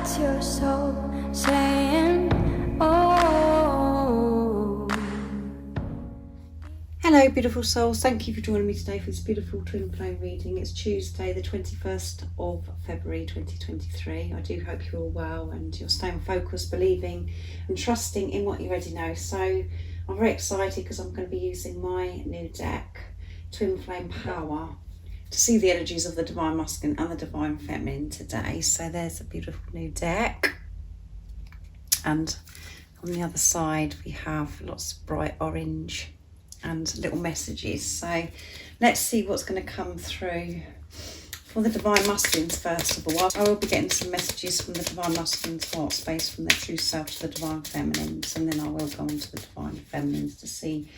That's your soul saying, oh. Hello beautiful souls, thank you for joining me today for this beautiful twin flame reading. It's Tuesday the 21st of February 2023. I do hope you're all well and you're staying focused, believing and trusting in what you already know. So I'm very excited because I'm going to be using my new deck, Twin Flame Power, to see the energies of the Divine Masculine and the Divine Feminine today. So there's a beautiful new deck, and on the other side we have lots of bright orange and little messages. So let's see what's going to come through for the Divine Masculines. First of all, I will be getting some messages from the Divine Masculines heart space, from their true self, to the Divine Feminines, and then I will go on to the Divine Feminines to see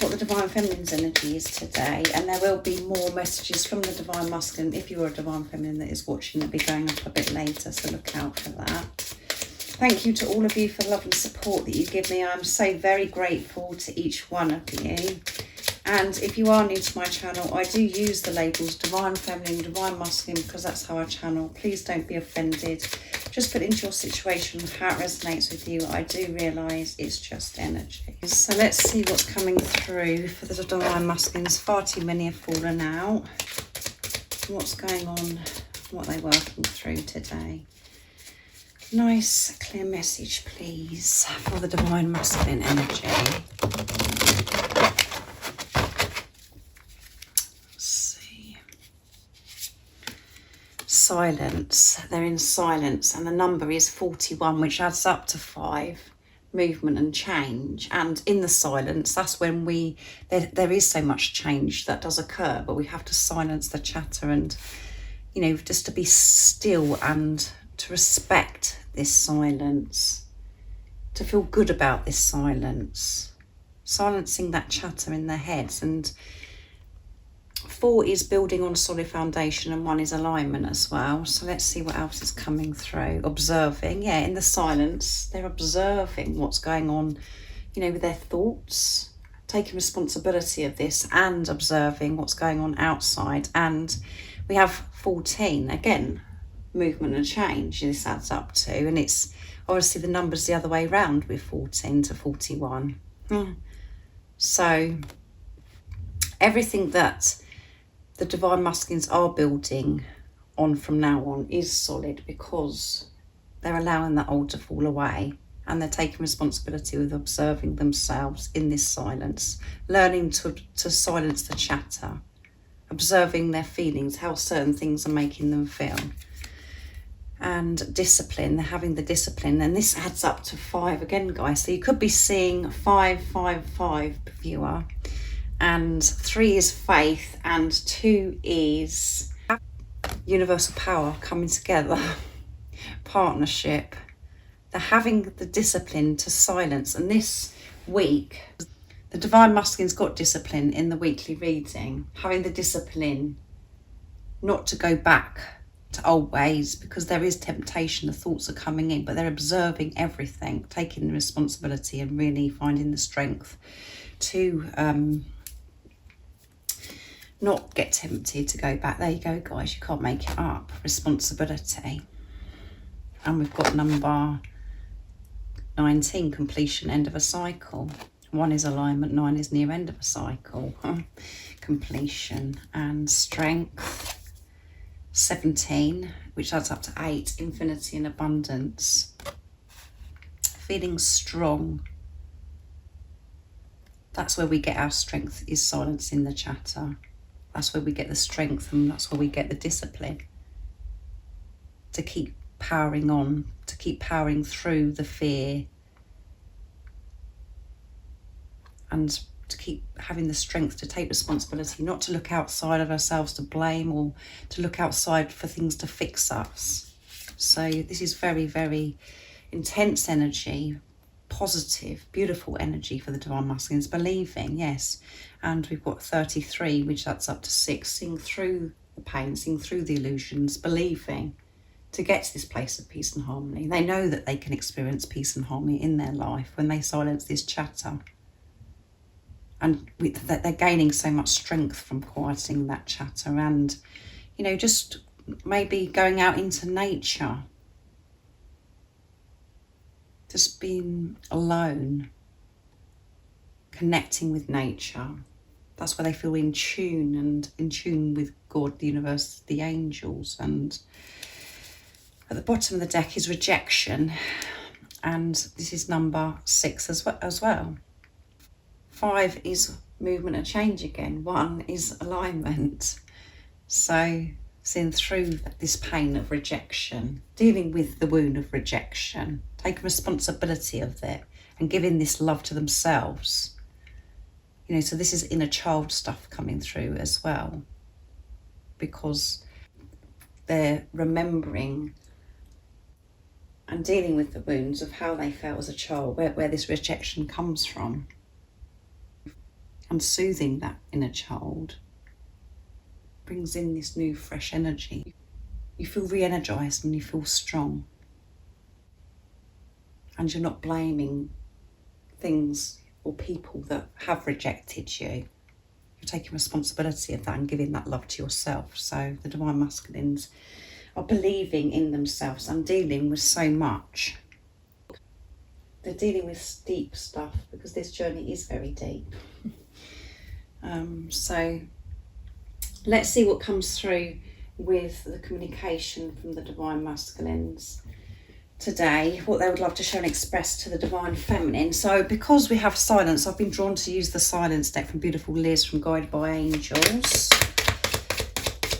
what the Divine Feminine's energy is today. And there will be more messages from the Divine Masculine. If you're a Divine Feminine that is watching, they'll be going up a bit later, so look out for that. Thank you to all of you for the love and support that you give me. I'm so very grateful to each one of you. And if you are new to my channel, I do use the labels Divine Feminine, Divine Masculine, because that's how I channel. Please don't be offended. Just put into your situation how it resonates with you. I do realise it's just energy. So let's see what's coming through for the Divine Masculines. Far too many have fallen out. What's going on? What are they working through today? Nice clear message please for the Divine Masculine energy. Let's see. Silence. They're in silence, and the number is 41, which adds up to 5. Movement and change. And in the silence, that's when there is so much change that does occur, but we have to silence the chatter and, you know, just to be still and to respect this silence, to feel good about this silence, silencing that chatter in their heads. And 4 is building on a solid foundation, and 1 is alignment as well. So let's see what else is coming through. Observing, yeah, in the silence, they're observing what's going on, you know, with their thoughts, taking responsibility of this and observing what's going on outside. And we have 14, again, movement and change this adds up to, and it's obviously the numbers the other way around with 14 to 41. So everything that the Divine Masculines are building on from now on is solid, because they're allowing that old to fall away, and they're taking responsibility with observing themselves in this silence, learning to silence the chatter, observing their feelings, how certain things are making them feel. And discipline, they're having the discipline, and this adds up to 5 again, guys. So you could be seeing 5, 5, 5, viewer, and 3 is faith, and 2 is universal power coming together, partnership. They're having the discipline to silence. And this week, the Divine Masculine's got discipline in the weekly reading, having the discipline not to go back to old ways, because there is temptation, the thoughts are coming in, but they're observing everything, taking the responsibility and really finding the strength to not get tempted to go back. There you go, guys, you can't make it up. Responsibility. And we've got number 19, completion, end of a cycle. 1 is alignment, 9 is near end of a cycle. Completion and strength. 17, which adds up to 8, infinity and abundance. Feeling strong. That's where we get our strength, is silencing the chatter. That's where we get the strength, and that's where we get the discipline to keep powering on, to keep powering through the fear, and to keep having the strength to take responsibility, not to look outside of ourselves to blame, or to look outside for things to fix us. So this is very, very intense energy, positive, beautiful energy for the Divine Masculines. Believing, yes. And we've got 33, which that's up to 6, seeing through the pain, seeing through the illusions, believing to get to this place of peace and harmony. They know that they can experience peace and harmony in their life when they silence this chatter. And they're gaining so much strength from quieting that chatter, and, you know, just maybe going out into nature just being alone, connecting with nature. That's where they feel in tune, and in tune with God, the universe, the angels. And at the bottom of the deck is rejection, and this is number 6 as well. 5 is movement and change again. 1 is alignment. So seeing through this pain of rejection, dealing with the wound of rejection, taking responsibility of it and giving this love to themselves. You know, so this is inner child stuff coming through as well, because they're remembering and dealing with the wounds of how they felt as a child, where this rejection comes from, and soothing that inner child brings in this new fresh energy. You feel re-energized and you feel strong, and you're not blaming things or people that have rejected you. You're taking responsibility of that and giving that love to yourself. So the Divine Masculines are believing in themselves and dealing with so much. They're dealing with deep stuff, because this journey is very deep. So let's see what comes through with the communication from the Divine Masculines today, what they would love to share and express to the Divine Feminine. So because we have silence, I've been drawn to use the silence deck from beautiful Liz from Guided by Angels.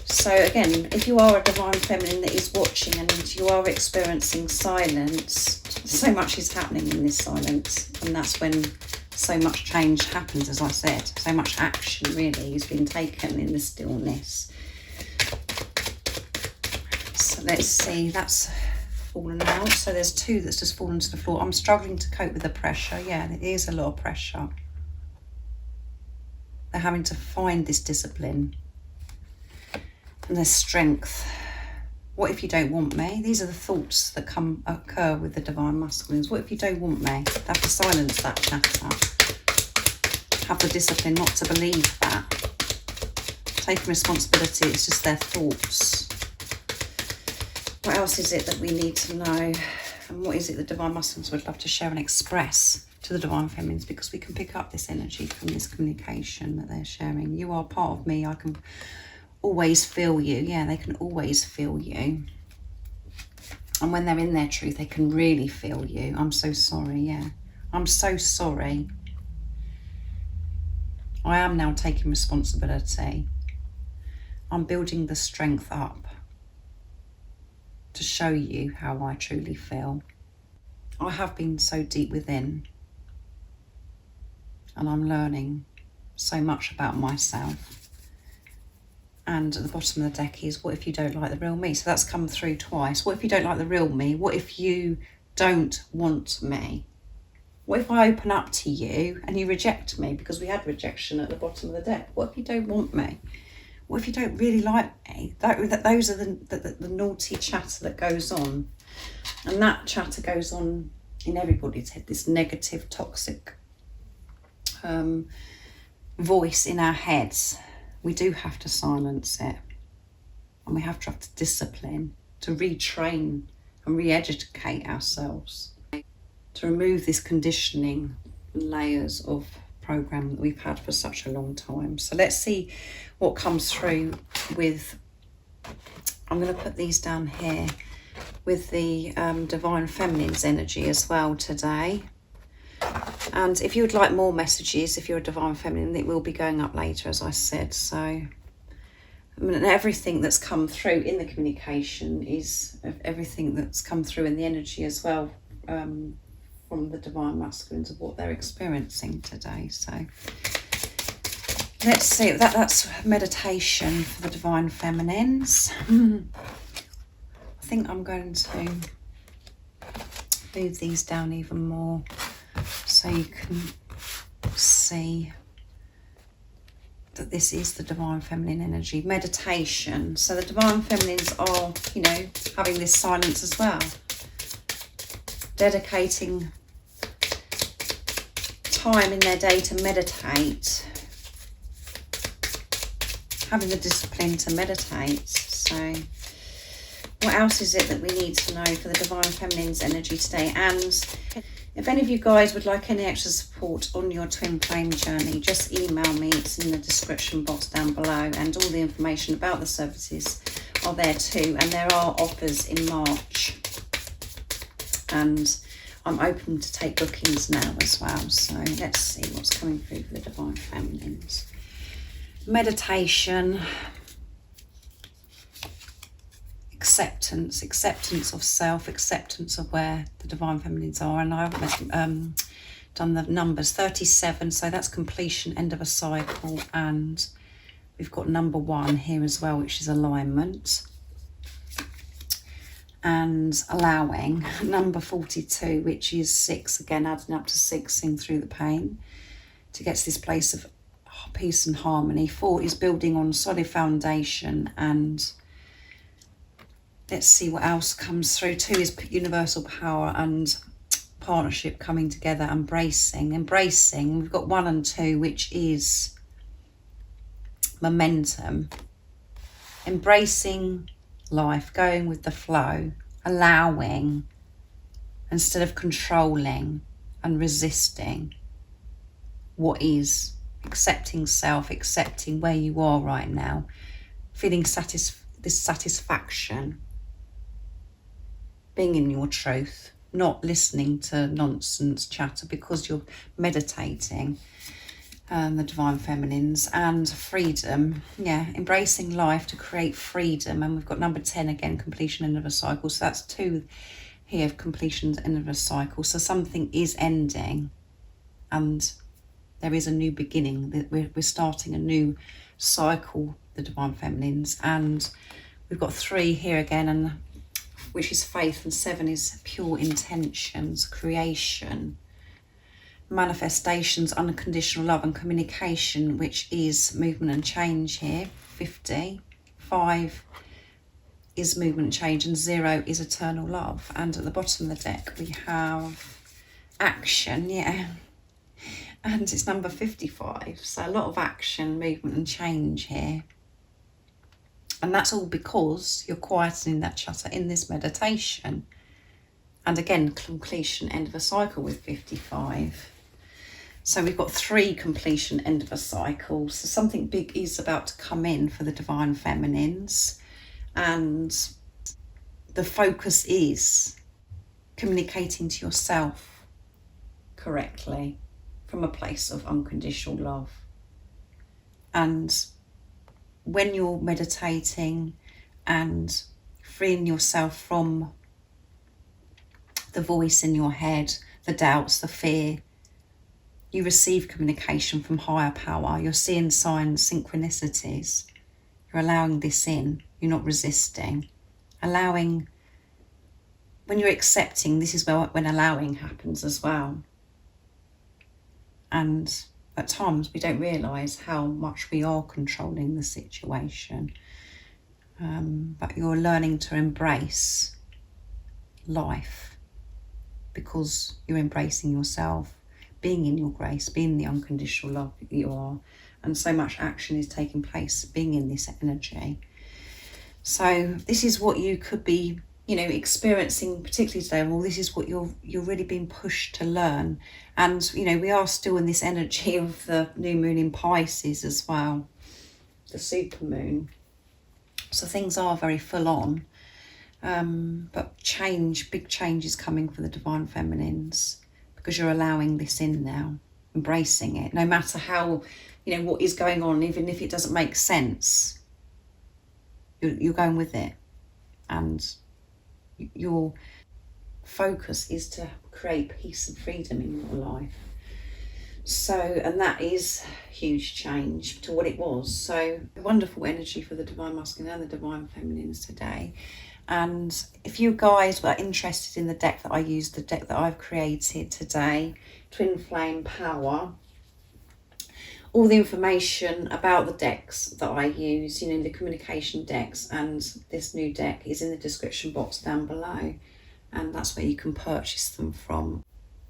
So again, if you are a Divine Feminine that is watching and you are experiencing silence, so much is happening in this silence, and that's when so much change happens. As I said, so much action really is being taken in the stillness. So let's see, that's fallen out. So there's 2 that's just fallen to the floor. I'm struggling to cope with the pressure. Yeah, there is a lot of pressure. They're having to find this discipline and their strength. What if you don't want me? These are the thoughts that occur with the Divine Masculines. What if you don't want me? They have to silence that chatter. Have the discipline not to believe that. Taking responsibility, it's just their thoughts. What else is it that we need to know? And what is it the Divine Masculines would love to share and express to the Divine Feminines? Because we can pick up this energy from this communication that they're sharing. You are part of me. I can always feel you. Yeah, they can always feel you. And when they're in their truth, they can really feel you. I'm so sorry. Yeah, I'm so sorry. I am now taking responsibility. I'm building the strength up to show you how I truly feel. I have been so deep within, and I'm learning so much about myself. And at the bottom of the deck is, what if you don't like the real me? So that's come through twice. What if you don't like the real me? What if you don't want me? What if I open up to you and you reject me? Because we had rejection at the bottom of the deck. What if you don't want me? What if you don't really like me? Those are the naughty chatter that goes on. And that chatter goes on in everybody's head, this negative, toxic voice in our heads. We do have to silence it. And we have to discipline, to retrain and re-educate ourselves, to remove this conditioning layers of program that we've had for such a long time. So let's see what comes through with, I'm going to put these down here, with the Divine Feminine's energy as well today. And if you would like more messages, if you're a Divine Feminine, it will be going up later, as I said. So I mean, everything that's come through in the communication is everything that's come through in the energy as well, from the Divine Masculines, of what they're experiencing today. So let's see, that's meditation for the Divine Feminines. I think I'm going to move these down even more so you can see that this is the Divine Feminine energy. Meditation. So the Divine Feminines are, you know, having this silence as well. Dedicating time in their day to meditate. Having the discipline to meditate. So what else is it that we need to know for the Divine Feminine's energy today? And if any of you guys would like any extra support on your twin flame journey, just email me. It's in the description box down below, and all the information about the services are there too. And there are offers in March, and I'm open to take bookings now as well. So let's see what's coming through for the Divine Feminines. Meditation, acceptance of self, acceptance of where the Divine Feminines are. And I've done the numbers 37, so that's completion, end of a cycle. And we've got number 1 here as well, which is alignment. And allowing, number 42, which is 6, again adding up to 6, seeing through the pain to get to this place of peace and harmony. 4 is building on solid foundation, and let's see what else comes through. 2 is universal power and partnership coming together, embracing. We've got 1 and 2, which is momentum, embracing life, going with the flow, allowing instead of controlling and resisting what is, accepting self, accepting where you are right now, feeling this satisfaction, being in your truth, not listening to nonsense chatter because you're meditating. The Divine Feminines. And freedom, embracing life to create freedom. And we've got number 10 again, completion, end of a cycle. So that's 2 here, completion, end of a cycle. So something is ending and there is a new beginning. We're starting a new cycle, the Divine Feminines. And we've got 3 here again, and which is faith, and 7 is pure intentions, creation, manifestations, unconditional love and communication, which is movement and change here. 50. 5 is movement and change, and 0 is eternal love. And at the bottom of the deck we have action, and it's number 55. So a lot of action, movement and change here. And that's all because you're quietening that chatter in this meditation. And again, completion, end of a cycle with 55. So we've got 3 completion, end of a cycle. So something big is about to come in for the Divine Feminines. And the focus is communicating to yourself correctly from a place of unconditional love. And when you're meditating and freeing yourself from the voice in your head, the doubts, the fear, you receive communication from higher power. You're seeing signs, synchronicities. You're allowing this in. You're not resisting. Allowing, when you're accepting, this is when allowing happens as well. And at times we don't realise how much we are controlling the situation. But you're learning to embrace life because you're embracing yourself, being in your grace, being the unconditional love that you are. And so much action is taking place being in this energy. So this is what you could be, experiencing particularly today. Well, this is what you're really being pushed to learn. And, we are still in this energy of the new moon in Pisces as well, the super moon. So things are very full on. But big change is coming for the Divine Feminines, because you're allowing this in now, embracing it, no matter how, what is going on, even if it doesn't make sense, you're going with it. And your focus is to create peace and freedom in your life. So, and that is huge change to what it was. So wonderful energy for the Divine Masculine and the Divine Feminines today. And if you guys were interested in the deck that I used, the deck that I've created today, Twin Flame Power, all the information about the decks that I use, the communication decks and this new deck is in the description box down below. And that's where you can purchase them from.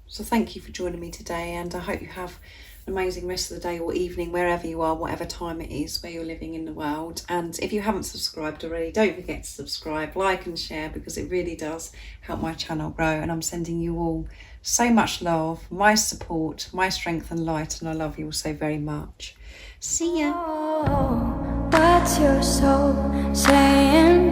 So thank you for joining me today, and I hope you have an amazing rest of the day or evening, wherever you are, whatever time it is where you're living in the world. And if you haven't subscribed already, don't forget to subscribe, like and share, because it really does help my channel grow. And I'm sending you all so much love, my support, my strength and light, and I love you all so very much. See ya. Oh, what's your soul saying?